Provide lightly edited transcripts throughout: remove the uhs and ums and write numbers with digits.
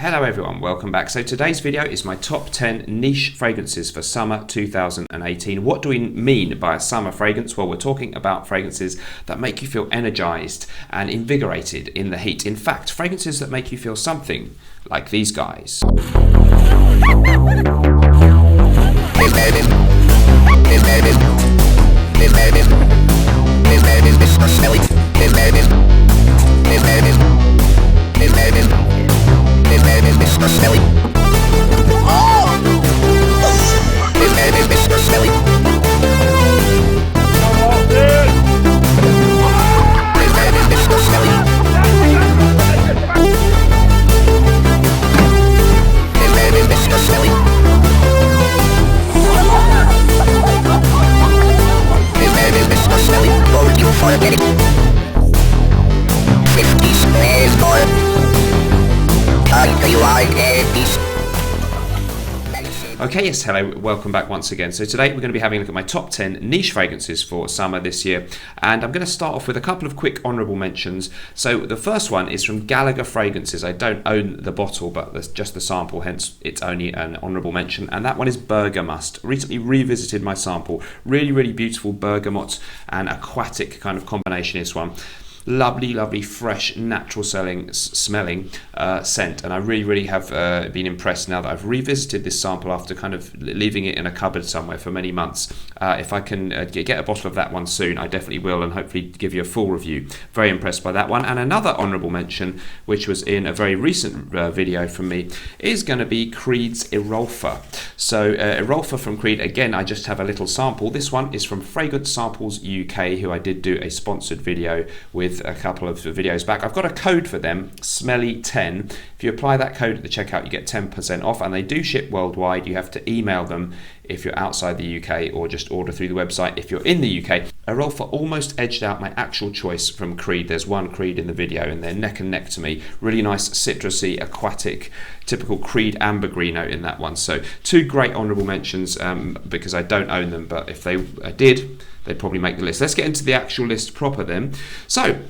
Hello everyone, welcome back. So today's video is my top 10 niche fragrances for summer 2018. What do we mean by a summer fragrance? Well, we're talking about fragrances that make you feel energized and invigorated in the heat. In fact, fragrances that make you feel something like these guys. Okay, yes, hello, welcome back once again. So today we're going to be having a look at my top 10 niche fragrances for summer this year, and I'm going to start off with a couple of quick honourable mentions. So the first one is from Gallagher Fragrances. I don't own the bottle, but that's just the sample, hence it's only an honourable mention, and that one is Bergamot. Recently revisited my sample. Really beautiful bergamot and aquatic kind of combination is one. Lovely, fresh, natural smelling scent, and I really have been impressed now that I've revisited this sample after kind of leaving it in a cupboard somewhere for many months. If I can get a bottle of that one soon, I definitely will, and hopefully give you a full review. Very impressed by that one. And another honourable mention, which was in a very recent video from me, is going to be Creed's EROLFA. So EROLFA from Creed, again, I just have a little sample. This one is from Fragrance Samples UK, who I did do a sponsored video with a couple of videos back. I've got a code for them, Smelly10. If you apply that code at the checkout, you get 10% off, and they do ship worldwide. You have to email them if you're outside the UK, or just order through the website if you're in the UK. EROLFA almost edged out my actual choice from Creed. There's one Creed in the video, and they're neck and neck to me. Really nice citrusy, aquatic, typical Creed ambergris note in that one. So two great honourable mentions because I don't own them, but if they did, they'd probably make the list. Let's get into the actual list proper then. So,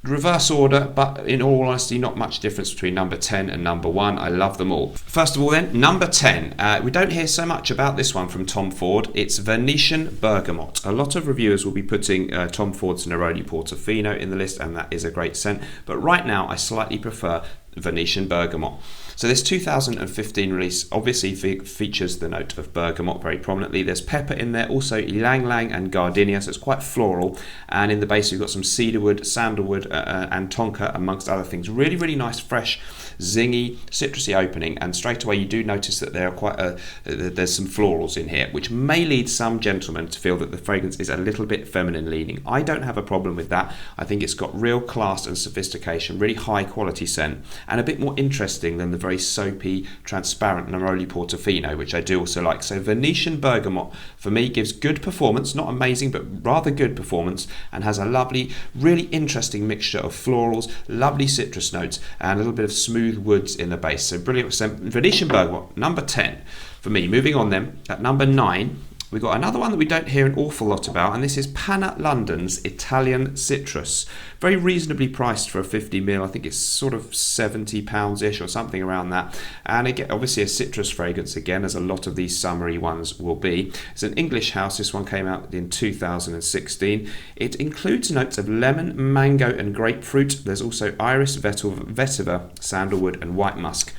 reverse order, but in all honesty, not much difference between number 10 and number 1. I love them all. First of all then, number 10. We don't hear so much about this one from Tom Ford. It's Venetian Bergamot. A lot of reviewers will be putting Tom Ford's Neroli Portofino in the list, and that is a great scent. But right now, I slightly prefer Venetian Bergamot. So this 2015 release obviously features the note of bergamot very prominently. There's pepper in there, also ylang ylang and gardenia, so it's quite floral. And in the base we've got some cedarwood, sandalwood and tonka, amongst other things. Really nice, fresh, zingy, citrusy opening, and straight away you do notice that there are there's some florals in here, which may lead some gentlemen to feel that the fragrance is a little bit feminine leaning. I don't have a problem with that. I think it's got real class and sophistication, really high quality scent, and a bit more interesting than the very soapy, transparent Neroli Portofino, which I do also like. So Venetian Bergamot for me gives good performance, not amazing, but rather good performance, and has a lovely, really interesting mixture of florals, lovely citrus notes, and a little bit of smooth woods in the base. So brilliant scent. Venetian Bergamot, number 10 for me. Moving on then, at number 9, we've got another one that we don't hear an awful lot about, and this is PANAH London's Italian Citrus. Very reasonably priced for a 50ml. I think it's sort of £70-ish or something around that. And again, obviously a citrus fragrance again, as a lot of these summery ones will be. It's an English house. This one came out in 2016. It includes notes of lemon, mango and grapefruit. There's also iris, vetiver, sandalwood and white musk.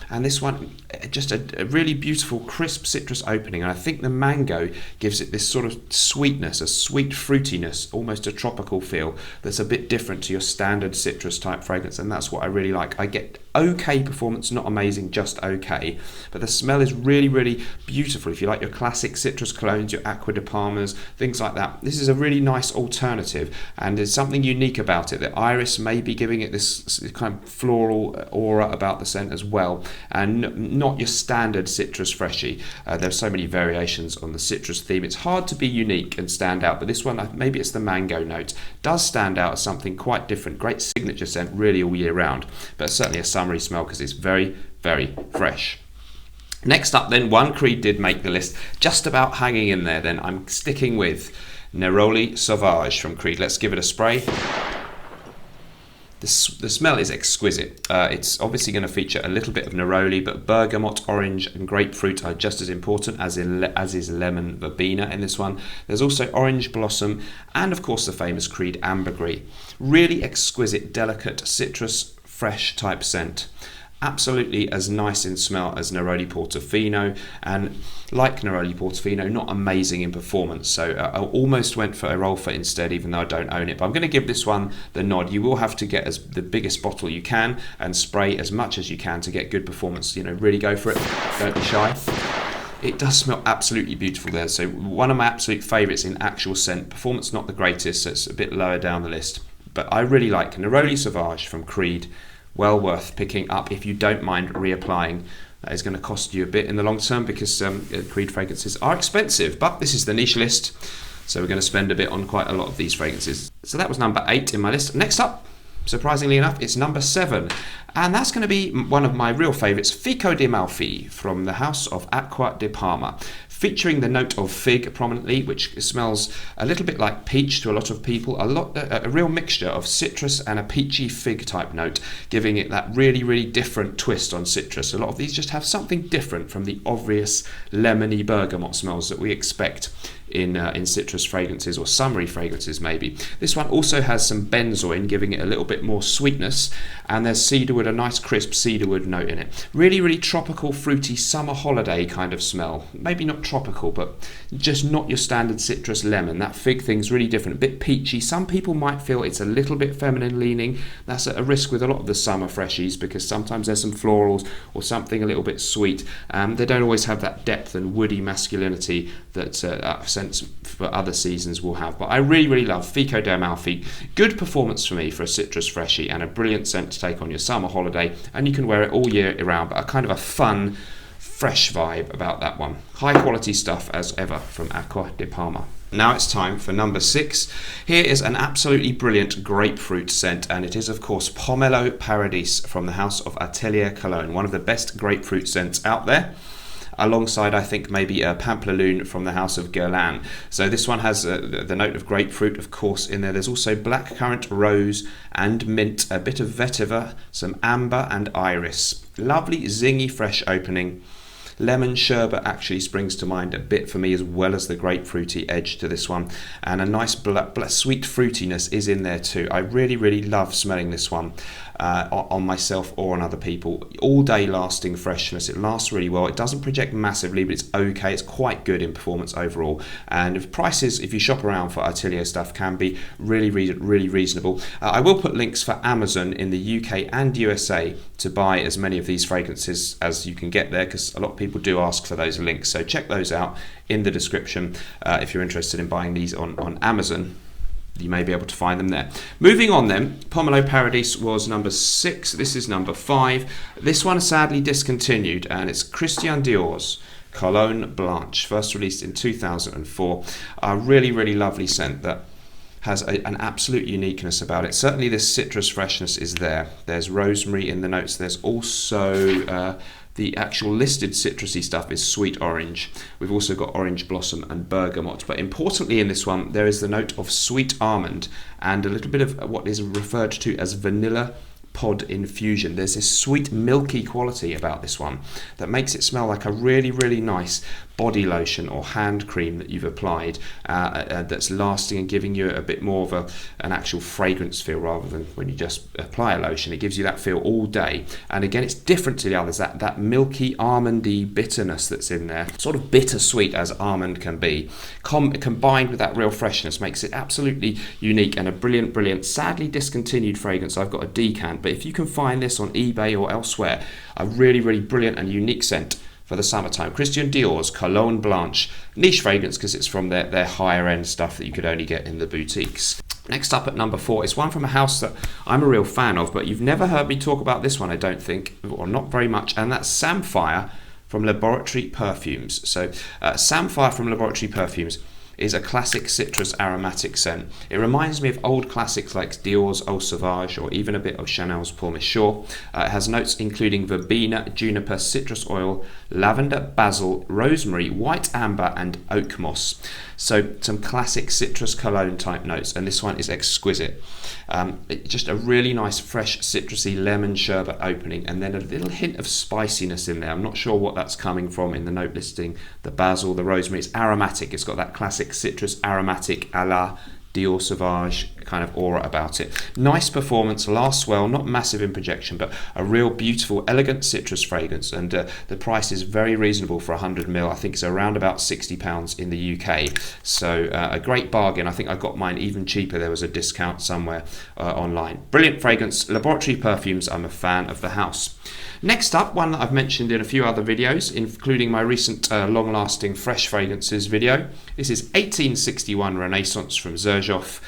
And this one, just a really beautiful, crisp citrus opening. And I think the mango gives it this sort of sweetness, a sweet fruitiness, almost a tropical feel that's a bit different to your standard citrus type fragrance. And that's what I really like. I get okay performance, not amazing, just okay. But the smell is really beautiful. If you like your classic citrus colognes, your ACQUA de Parmas, things like that, this is a really nice alternative. And there's something unique about it. The iris may be giving it this kind of floral aura about the scent as well. And not your standard citrus freshie. There's so many variations on the citrus theme. It's hard to be unique and stand out, but this one, maybe it's the mango note, does stand out as something quite different. Great signature scent, really all year round, but certainly a summery smell because it's very fresh. Next up then, one Creed did make the list, just about hanging in there then. I'm sticking with Neroli SAUVAGE from Creed. Let's give it a spray. The smell is exquisite. It's obviously going to feature a little bit of neroli, but bergamot, orange and grapefruit are just as important as is lemon verbena in this one. There's also orange blossom and of course the famous Creed ambergris. Really exquisite, delicate, citrus, fresh type scent. Absolutely as nice in smell as Neroli Portofino, and like Neroli Portofino, not amazing in performance. So I almost went for EROLFA instead, even though I don't own it. But I'm going to give this one the nod. You will have to get the biggest bottle you can and spray as much as you can to get good performance. You know, really go for it. Don't be shy. It does smell absolutely beautiful there. So one of my absolute favourites in actual scent. Performance not the greatest, so it's a bit lower down the list. But I really like Neroli Sauvage from Creed. Well worth picking up if you don't mind reapplying. That is going to cost you a bit in the long term because Creed fragrances are expensive, but this is the niche list, so we're going to spend a bit on quite a lot of these fragrances. So that was number 8 in my list. Next up, surprisingly enough, it's number 7, and that's going to be one of my real favourites, FICO di Amalfi from the house of ACQUA di Parma. Featuring the note of fig prominently, which smells a little bit like peach to a lot of people, a real mixture of citrus and a peachy fig type note, giving it that really, really different twist on citrus. A lot of these just have something different from the obvious lemony bergamot smells that we expect in citrus fragrances or summery fragrances maybe. This one also has some benzoin, giving it a little bit more sweetness, and there's cedarwood, a nice crisp cedarwood note in it. Really, really tropical, fruity, summer holiday kind of smell. Maybe not tropical, but just not your standard citrus lemon. That fig thing's really different, a bit peachy. Some people might feel it's a little bit feminine leaning. That's a risk with a lot of the summer freshies because sometimes there's some florals or something a little bit sweet. They don't always have that depth and woody masculinity that scents for other seasons will have. But I really, really love FICO di Amalfi. Good performance for me for a citrus freshie and a brilliant scent to take on your summer holiday, and you can wear it all year around, but a kind of a fun, fresh vibe about that one. High quality stuff as ever from ACQUA di Parma. Now it's time for number 6. Here is an absolutely brilliant grapefruit scent, and it is of course POMELO Paradis from the house of Atelier Cologne, one of the best grapefruit scents out there. Alongside, I think, maybe a Pampelune from the house of Guerlain. So this one has the note of grapefruit, of course, in there. There's also blackcurrant, rose and mint, a bit of vetiver, some amber and iris. Lovely, zingy, fresh opening. Lemon sherbet actually springs to mind a bit for me, as well as the grapefruity edge to this one, and a nice sweet fruitiness is in there too. I really, really love smelling this one on myself or on other people. All day lasting freshness. It lasts really well. It doesn't project massively, but it's okay. It's quite good in performance overall, and if prices, if you shop around for Atelier stuff, can be really, really reasonable. I will put links for Amazon in the UK and USA to buy as many of these fragrances as you can get there, because a lot of people do ask for those links, so check those out in the description if you're interested in buying these on Amazon. You may be able to find them there. Moving on then, POMELO Paradis was number 6. This is number 5. This one sadly discontinued, and it's Christian Dior's Cologne Blanche, first released in 2004. A really, really lovely scent that has an absolute uniqueness about it. Certainly this citrus freshness is there. There's rosemary in the notes. There's also the actual listed citrusy stuff is sweet orange. We've also got orange blossom and bergamot. But importantly in this one, there is the note of sweet almond and a little bit of what is referred to as vanilla pod infusion. There's this sweet milky quality about this one that makes it smell like a really, really nice body lotion or hand cream that you've applied that's lasting and giving you a bit more of an actual fragrance feel, rather than when you just apply a lotion. It gives you that feel all day, and again it's different to the others, that milky almondy bitterness that's in there, sort of bittersweet as almond can be, combined with that real freshness makes it absolutely unique and a brilliant, sadly discontinued fragrance. I've got a decant, but if you can find this on eBay or elsewhere, a really, really brilliant and unique scent for the summertime. Christian Dior's Cologne Blanche. Niche fragrance because it's from their higher end stuff that you could only get in the boutiques. Next up at number 4 is one from a house that I'm a real fan of, but you've never heard me talk about this one, I don't think, or not very much, and that's SAMPHIRE from Laboratory Perfumes. So SAMPHIRE from Laboratory Perfumes, is a classic citrus aromatic scent. It reminds me of old classics like Dior's Eau Sauvage or even a bit of Chanel's Pour Monsieur. It has notes including verbena, juniper, citrus oil, lavender, basil, rosemary, white amber and oak moss. So some classic citrus cologne type notes, and this one is exquisite. Just a really nice fresh citrusy lemon sherbet opening, and then a little hint of spiciness in there. I'm not sure what that's coming from in the note listing. The basil, the rosemary, it's aromatic. It's got that classic citrus aromatic a la Dior Sauvage kind of aura about it. Nice performance, lasts well, not massive in projection, but a real beautiful, elegant citrus fragrance. And the price is very reasonable for 100ml. I think it's around about £60 in the UK. So a great bargain. I think I got mine even cheaper. There was a discount somewhere online. Brilliant fragrance. Laboratory Perfumes. I'm a fan of the house. Next up, one that I've mentioned in a few other videos, including my recent long-lasting fresh fragrances video. This is 1861 Renaissance from XER.JOFF.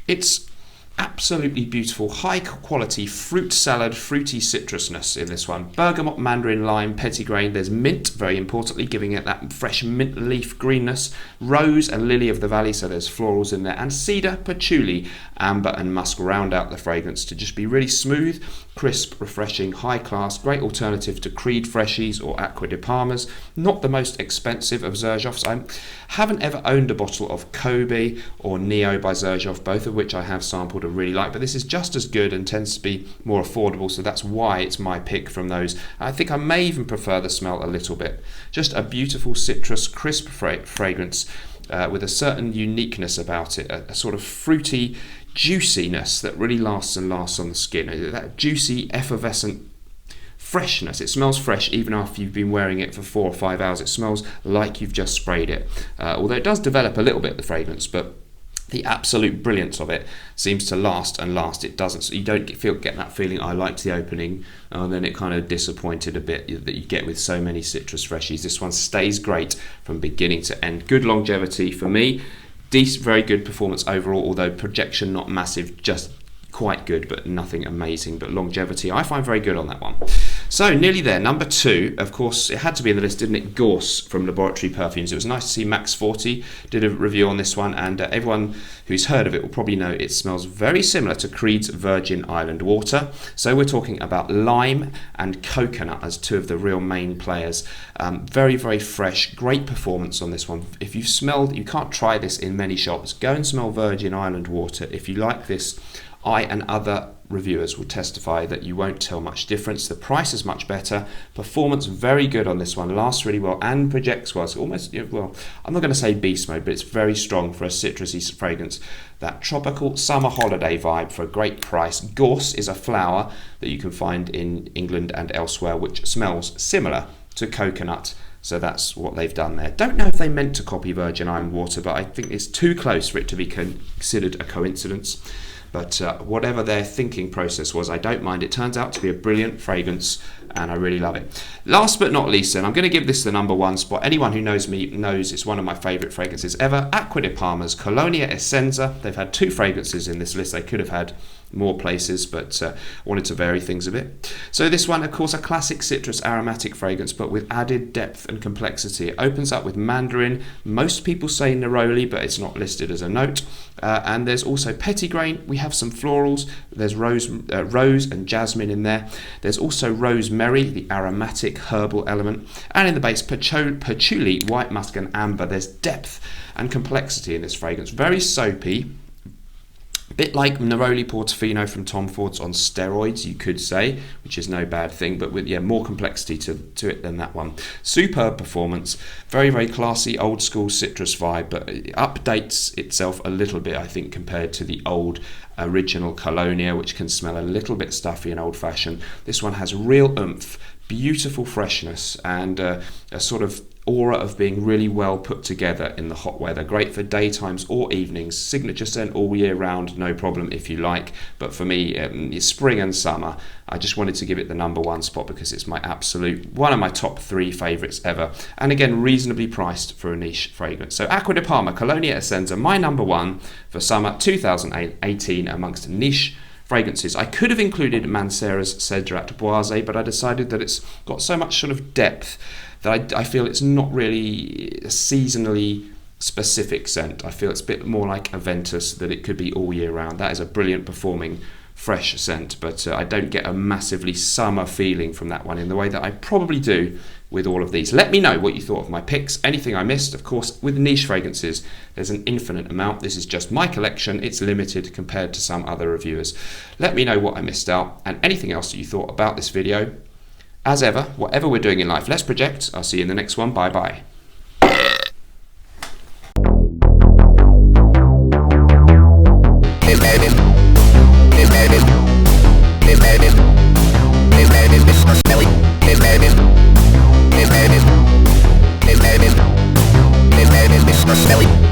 It's absolutely beautiful, high quality fruit salad, fruity citrusness in this one. Bergamot, mandarin, lime, petitgrain. There's mint, very importantly, giving it that fresh mint leaf greenness. Rose and lily of the valley, so there's florals in there. And cedar, patchouli, amber and musk round out the fragrance to just be really smooth, crisp, refreshing, high class. Great alternative to Creed Freshies or ACQUA de Parmas. Not the most expensive of XER.JOFF's. I haven't ever owned a bottle of Kobe or Neo by XER.JOFF, both of which I have sampled and really like, but this is just as good and tends to be more affordable, so that's why it's my pick from those. I think I may even prefer the smell a little bit. Just a beautiful citrus, crisp fragrance with a certain uniqueness about it, a sort of fruity juiciness that really lasts and lasts on the skin. That juicy, effervescent freshness. It smells fresh even after you've been wearing it for 4 or 5 hours. It smells like you've just sprayed it. Although it does develop a little bit, the fragrance, but the absolute brilliance of it seems to last and last. It doesn't, so you don't get that feeling, I liked the opening, and then it kind of disappointed a bit that you get with so many citrus freshies. This one stays great from beginning to end. Good longevity for me. Decent, very good performance overall, although projection not massive, just quite good, but nothing amazing. But longevity, I find very good on that one. So nearly there. Number 2, of course, it had to be in the list, didn't it? GORSE from Laboratory Perfumes. It was nice to see Max 40 did a review on this one, and everyone who's heard of it will probably know it smells very similar to Creed's Virgin Island Water. So we're talking about lime and coconut as two of the real main players. Very, very fresh, great performance on this one. If you've smelled, you can't try this in many shops, go and smell Virgin Island Water. If you like this, I and other reviewers will testify that you won't tell much difference. The price is much better. Performance very good on this one. Lasts really well and projects well. It's almost, well, I'm not going to say beast mode, but it's very strong for a citrusy fragrance. That tropical summer holiday vibe for a great price. Gorse is a flower that you can find in England and elsewhere, which smells similar to coconut. So that's what they've done there. Don't know if they meant to copy Virgin Island Water, but I think it's too close for it to be considered a coincidence. But whatever their thinking process was, I don't mind. It turns out to be a brilliant fragrance, and I really love it. Last but not least, and I'm going to give this the number 1 spot. Anyone who knows me knows it's one of my favourite fragrances ever. ACQUA de Parma's Colonia Essenza. They've had 2 fragrances in this list. They could have had more places, but wanted to vary things a bit. So this one, of course, a classic citrus aromatic fragrance, but with added depth and complexity. It opens up with mandarin. Most people say neroli, but it's not listed as a note. And there's also petitgrain. We have some florals. There's rose and jasmine in there. There's also rosemary, the aromatic herbal element. And in the base, patchouli, white musk and amber. There's depth and complexity in this fragrance. Very soapy. A bit like Neroli Portofino from Tom Ford's on steroids, you could say, which is no bad thing, but with more complexity to it than that one. Superb performance, very, very classy, old school citrus vibe, but it updates itself a little bit, I think, compared to the old original Colonia, which can smell a little bit stuffy and old-fashioned. This one has real oomph, beautiful freshness, and a sort of aura of being really well put together in the hot weather. Great for daytimes or evenings. Signature scent all year round, no problem if you like. But for me, it's spring and summer. I just wanted to give it the number 1 spot because it's my absolute, one of my top 3 favourites ever. And again, reasonably priced for a niche fragrance. So ACQUA de Parma, Colonia Essenza, my number 1 for summer 2018 amongst niche fragrances. I could have included Mancera's Cedrat Boise, but I decided that it's got so much sort of depth that I feel it's not really seasonally specific scent. I feel it's a bit more like Aventus, that it could be all year round. That is a brilliant performing fresh scent, but I don't get a massively summer feeling from that one in the way that I probably do with all of these. Let me know what you thought of my picks, anything I missed. Of course, with niche fragrances, there's an infinite amount. This is just my collection. It's limited compared to some other reviewers. Let me know what I missed out and anything else that you thought about this video. As ever, whatever we're doing in life, let's project. I'll see you in the next one. Bye bye. Smelly.